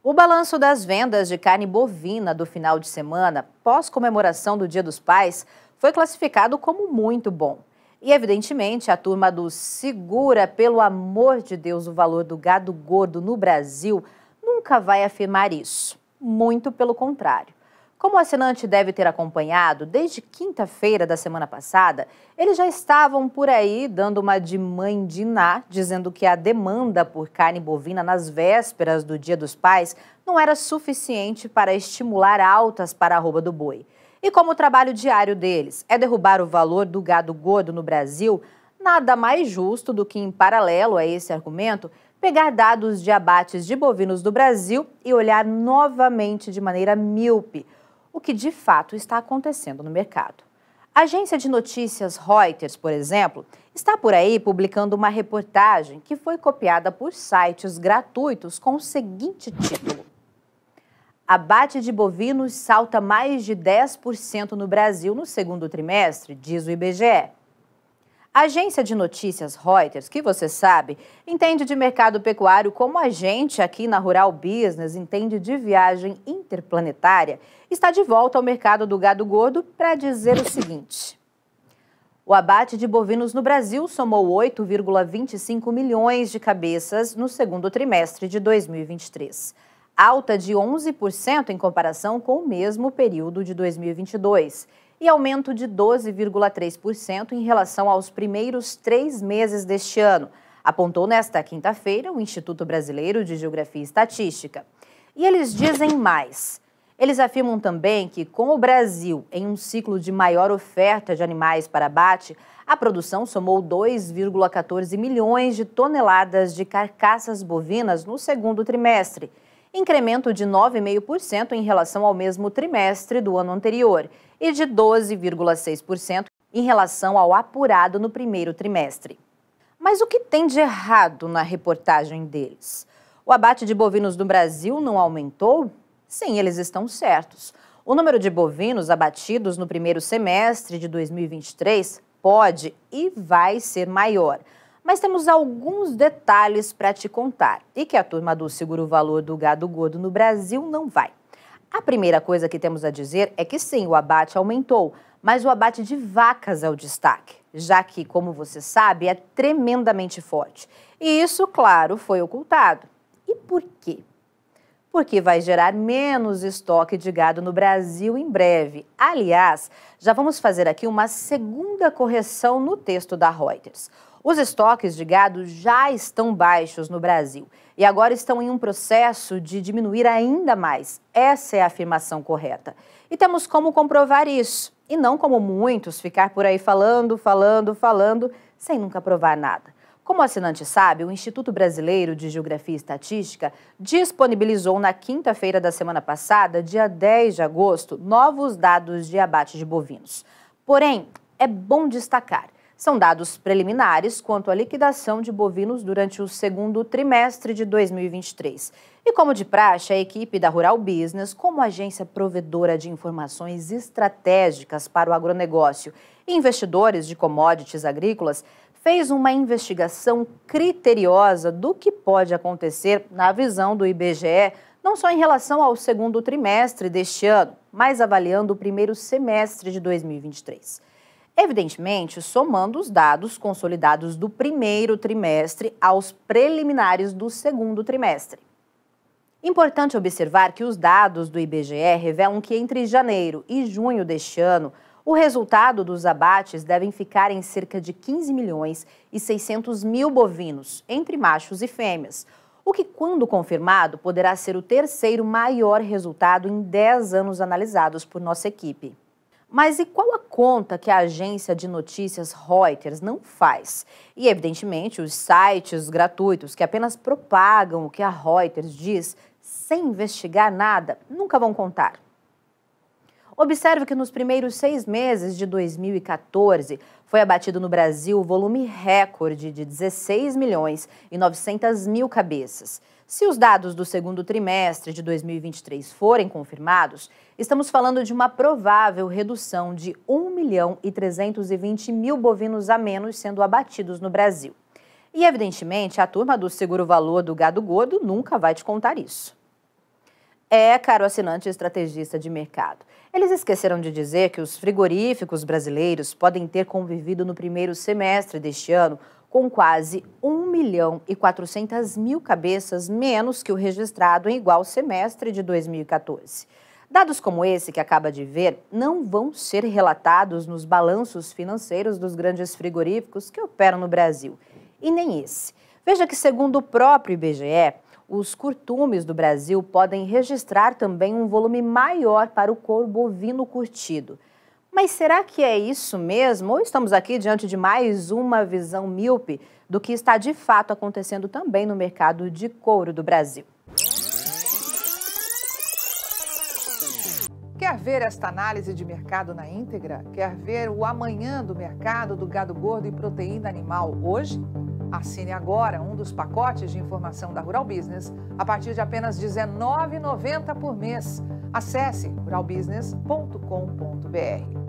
O balanço das vendas de carne bovina do final de semana, pós-comemoração do Dia dos Pais, foi classificado como muito bom. E, evidentemente, a turma do segura, pelo amor de Deus, o valor do gado gordo no Brasil nunca vai afirmar isso. Muito pelo contrário. Como o assinante deve ter acompanhado, desde quinta-feira da semana passada, eles já estavam por aí dando uma de mãe de Ná, dizendo que a demanda por carne bovina nas vésperas do Dia dos Pais não era suficiente para estimular altas para a arroba do boi. E como o trabalho diário deles é derrubar o valor do gado gordo no Brasil, nada mais justo do que, em paralelo a esse argumento, pegar dados de abates de bovinos do Brasil e olhar novamente de maneira míope o que de fato está acontecendo no mercado. A agência de notícias Reuters, por exemplo, está por aí publicando uma reportagem que foi copiada por sites gratuitos com o seguinte título: Abate de bovinos salta mais de 10% no Brasil no segundo trimestre, diz o IBGE. A agência de notícias Reuters, que você sabe, entende de mercado pecuário como a gente aqui na Rural Business entende de viagem interplanetária, está de volta ao mercado do gado gordo para dizer o seguinte: o abate de bovinos no Brasil somou 8,25 milhões de cabeças no segundo trimestre de 2023, alta de 11% em comparação com o mesmo período de 2022. E aumento de 12,3% em relação aos primeiros 3 meses deste ano, apontou nesta quinta-feira o Instituto Brasileiro de Geografia e Estatística. E eles dizem mais. Eles afirmam também que, com o Brasil em um ciclo de maior oferta de animais para abate, a produção somou 2,14 milhões de toneladas de carcaças bovinas no segundo trimestre, incremento de 9,5% em relação ao mesmo trimestre do ano anterior e de 12,6% em relação ao apurado no primeiro trimestre. Mas o que tem de errado na reportagem deles? O abate de bovinos no Brasil não aumentou? Sim, eles estão certos. O número de bovinos abatidos no primeiro semestre de 2023 pode e vai ser maior. Mas temos alguns detalhes para te contar e que a turma do Segura o Valor do Gado Gordo no Brasil não vai. A primeira coisa que temos a dizer é que sim, o abate aumentou, mas o abate de vacas é o destaque, já que, como você sabe, é tremendamente forte. E isso, claro, foi ocultado. E por quê? Porque vai gerar menos estoque de gado no Brasil em breve. Aliás, já vamos fazer aqui uma segunda correção no texto da Reuters. Os estoques de gado já estão baixos no Brasil e agora estão em um processo de diminuir ainda mais. Essa é a afirmação correta. E temos como comprovar isso, e não como muitos ficar por aí falando, sem nunca provar nada. Como o assinante sabe, o Instituto Brasileiro de Geografia e Estatística disponibilizou na quinta-feira da semana passada, dia 10 de agosto, novos dados de abate de bovinos. Porém, é bom destacar, são dados preliminares quanto à liquidação de bovinos durante o segundo trimestre de 2023. E como de praxe, a equipe da Rural Business, como agência provedora de informações estratégicas para o agronegócio e investidores de commodities agrícolas, fez uma investigação criteriosa do que pode acontecer na visão do IBGE, não só em relação ao segundo trimestre deste ano, mas avaliando o primeiro semestre de 2023. Evidentemente, somando os dados consolidados do primeiro trimestre aos preliminares do segundo trimestre. Importante observar que os dados do IBGE revelam que entre janeiro e junho deste ano, o resultado dos abates devem ficar em cerca de 15 milhões e 600 mil bovinos, entre machos e fêmeas, o que, quando confirmado, poderá ser o terceiro maior resultado em 10 anos analisados por nossa equipe. Mas e qual a conta que a agência de notícias Reuters não faz? E, evidentemente, os sites gratuitos que apenas propagam o que a Reuters diz, sem investigar nada, nunca vão contar. Observe que nos primeiros 6 meses de 2014, foi abatido no Brasil o volume recorde de 16 milhões e 900 mil cabeças. Se os dados do segundo trimestre de 2023 forem confirmados, estamos falando de uma provável redução de 1 milhão e 320 mil bovinos a menos sendo abatidos no Brasil. E, evidentemente, a turma do Segura o Valor do Gado Gordo nunca vai te contar isso. É, caro assinante estrategista de mercado. Eles esqueceram de dizer que os frigoríficos brasileiros podem ter convivido no primeiro semestre deste ano com quase 1.400.000 cabeças menos que o registrado em igual semestre de 2014. Dados como esse que acaba de ver não vão ser relatados nos balanços financeiros dos grandes frigoríficos que operam no Brasil. E nem esse. Veja que, segundo o próprio IBGE, os curtumes do Brasil podem registrar também um volume maior para o couro bovino curtido. Mas será que é isso mesmo? Ou estamos aqui diante de mais uma visão míope do que está de fato acontecendo também no mercado de couro do Brasil? Quer ver esta análise de mercado na íntegra? Quer ver o amanhã do mercado do gado gordo e proteína animal hoje? Assine agora um dos pacotes de informação da Rural Business a partir de apenas R$ 19,90 por mês. Acesse ruralbusiness.com.br.